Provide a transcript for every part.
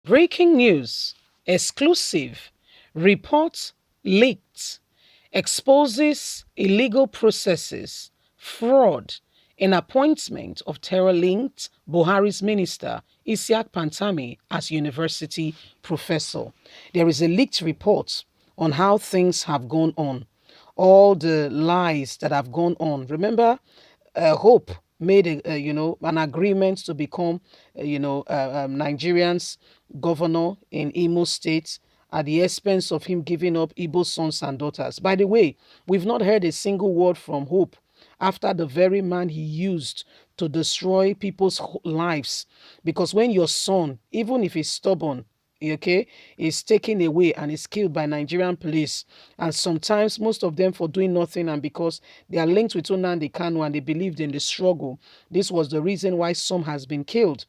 Breaking news, exclusive, report leaked, exposes illegal processes, fraud in appointment of terror-linked Buhari's minister, Pantami, as university professor. There is a leaked report on how things have gone on, all the lies that have gone on. Remember, Hope made an agreement to become Nigerian's governor in Imo State at the expense of him giving up Igbo sons and daughters. By the way, we've not heard a single word from Hope after the very man he used to destroy people's lives. Because when your son, even if he's stubborn, okay, is taken away and is killed by Nigerian police, and sometimes most of them for doing nothing, and because they are linked with Nnamdi Kanu and they believed in the struggle, this was the reason why some has been killed,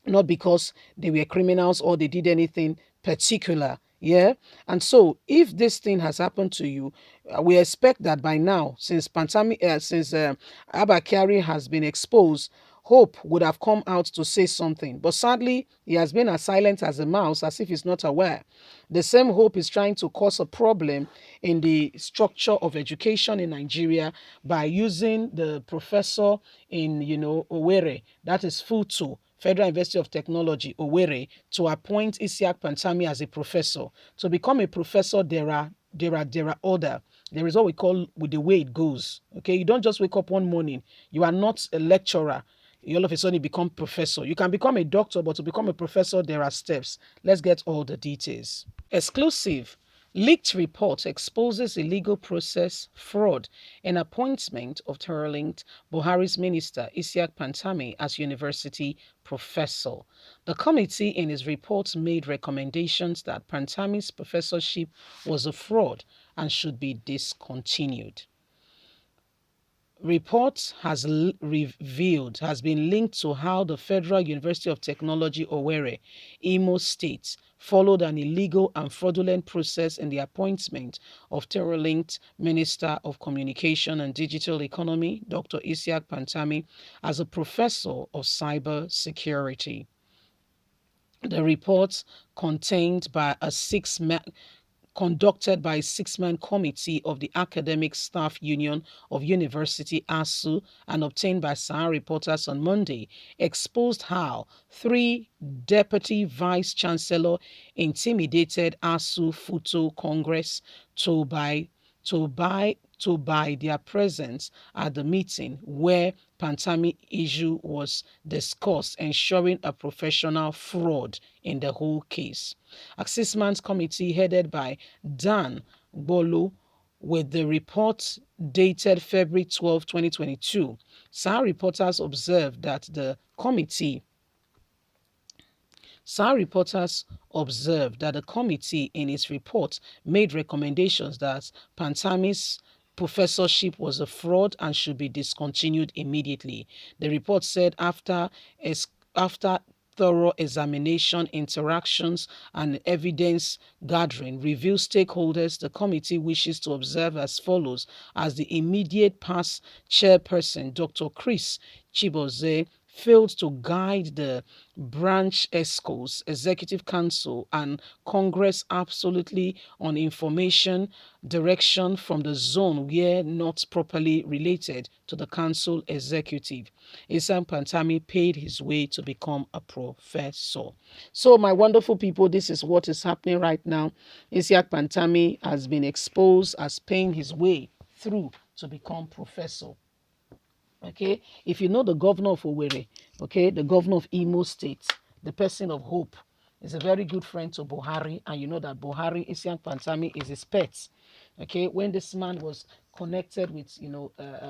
not because they were criminals or they did anything particular. Yeah. And so if this thing has happened to you, we expect that by now, since Abba Kyari has been exposed, Hope would have come out to say something. But sadly, he has been as silent as a mouse, as if he's not aware. The same Hope is trying to cause a problem in the structure of education in Nigeria by using the professor in, Owerri, that is Futu, Federal University of Technology, Owerri, to appoint Isiaq Pantami as a professor. To become a professor, there are order. There is what we call with the way it goes. Okay, you don't just wake up one morning. You are not a lecturer. You all of a sudden become professor. You can become a doctor, but to become a professor, there are steps. Let's get all the details. Exclusive. Leaked report exposes illegal process fraud in appointment of terror-linked Buhari's minister Isiaq Pantami as university professor. The committee in its report made recommendations that Pantami's professorship was a fraud and should be discontinued. Reports has been linked to how the Federal University of Technology Owerri, Imo State, followed an illegal and fraudulent process in the appointment of terror-linked Minister of Communication and Digital Economy, Dr. Isiaq Pantami, as a professor of cyber security. The reports contained by a conducted by a six-man committee of the Academic Staff Union of University ASU and obtained by Sahara reporters on Monday, exposed how three deputy vice-chancellor intimidated ASU Futo Congress to buy their presence at the meeting where Pantami issue was discussed, ensuring a professional fraud in the whole case. A six-man committee headed by Dan Bolu, with the report dated February 12, 2022. Sahara reporters observed that the committee in its report made recommendations that Pantami's professorship was a fraud and should be discontinued immediately. The report said after thorough examination, interactions, and evidence gathering revealed stakeholders, the committee wishes to observe as follows: as the immediate past chairperson, Dr. Chris Chiboze, failed to guide the branch ESCOs, Executive Council, and Congress absolutely on information direction from the zone where not properly related to the council executive. Isam Pantami paid his way to become a professor. So, my wonderful people, this is what is happening right now. Isiaq Pantami has been exposed as paying his way through to become professor. Okay, if you know the governor of Owerri, okay, the governor of Imo State, the person of hope, is a very good friend to Buhari, and you know that Buhari, Isiaq Pantami, is his pet. Okay, when this man was connected with,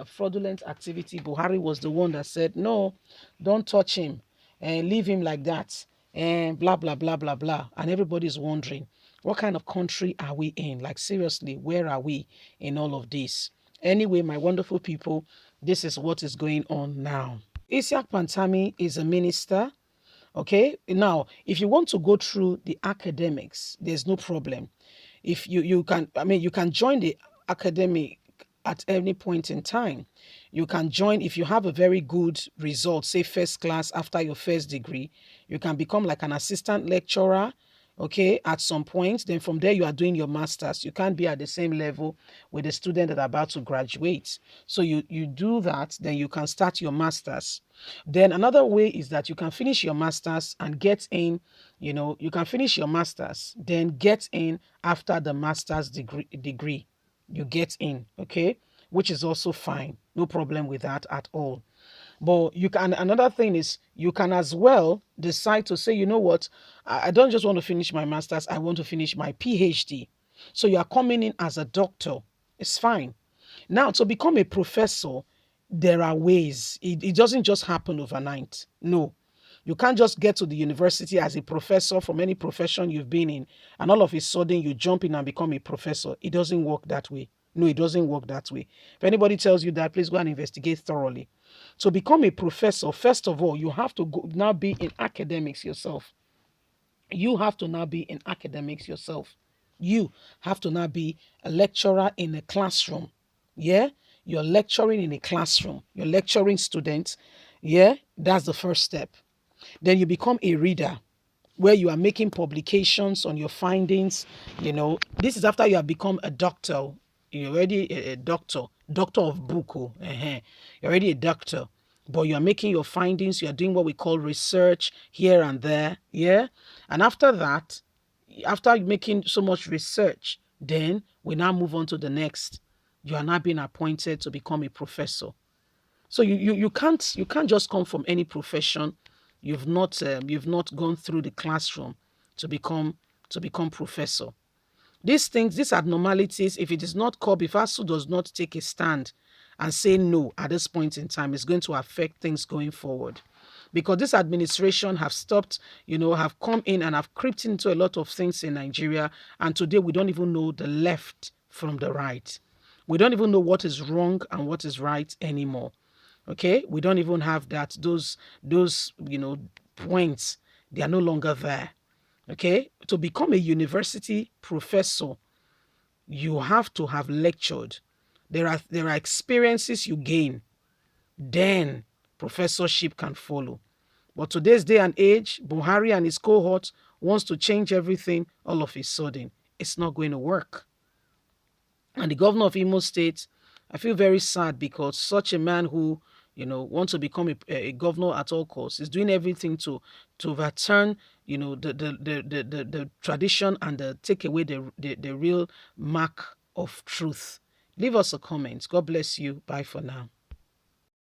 fraudulent activity, Buhari was the one that said, no, don't touch him and leave him like that and blah, blah, blah, blah, blah. And everybody's wondering, what kind of country are we in? Like, seriously, where are we in all of this? Anyway, my wonderful people, this is what is going on now. Isiaq Pantami is a minister. Okay, now if you want to go through the academics, there's no problem. If you can, you can join the academic at any point in time. You can join if you have a very good result, say first class after your first degree. You can become like an assistant lecturer, okay, at some point. Then from there, you are doing your master's. You can't be at the same level with the student that are about to graduate. So you do that, then you can start your master's. Then another way is that you can finish your master's and get in, you can finish your master's, then get in after the master's degree. You get in, okay, which is also fine. No problem with that at all. But you can, another thing is you can as well decide to say, you know what, I don't just want to finish my master's, I want to finish my PhD. So you are coming in as a doctor. It's fine. Now, to become a professor, there are ways. It doesn't just happen overnight. No. You can't just get to the university as a professor from any profession you've been in, and all of a sudden you jump in and become a professor. It doesn't work that way. No, it doesn't work that way. If anybody tells you that, please go and investigate thoroughly. To become a professor, first of all, you have to go, now be in academics yourself. You have to now be in academics yourself. You have to now be a lecturer in a classroom. Yeah, you're lecturing in a classroom, you're lecturing students. Yeah, that's the first step. Then you become a reader where you are making publications on your findings. This is after you have become a doctor. You're already a doctor of book. Oh, You're already a doctor, but you are making your findings. You are doing what we call research here and there. Yeah. And after that, after making so much research, then we now move on to the next. You are now being appointed to become a professor. So you can't just come from any profession. You've not gone through the classroom to become professor. These things, these abnormalities, if it is not called, if ASU does not take a stand and say no at this point in time, it's going to affect things going forward. Because this administration have stopped, have come in and have crept into a lot of things in Nigeria. And today we don't even know the left from the right. We don't even know what is wrong and what is right anymore. Okay, we don't even have that. Those points, they are no longer there. Okay, to become a university professor, you have to have lectured. There are experiences you gain, then professorship can follow. But today's day and age, Buhari and his cohort wants to change everything all of a sudden. It's not going to work. And the governor of Imo State, I feel very sad because such a man who, wants to become a governor at all costs is doing everything to overturn, the tradition and take away the real mark of truth. Leave us a comment. God bless you. Bye for now.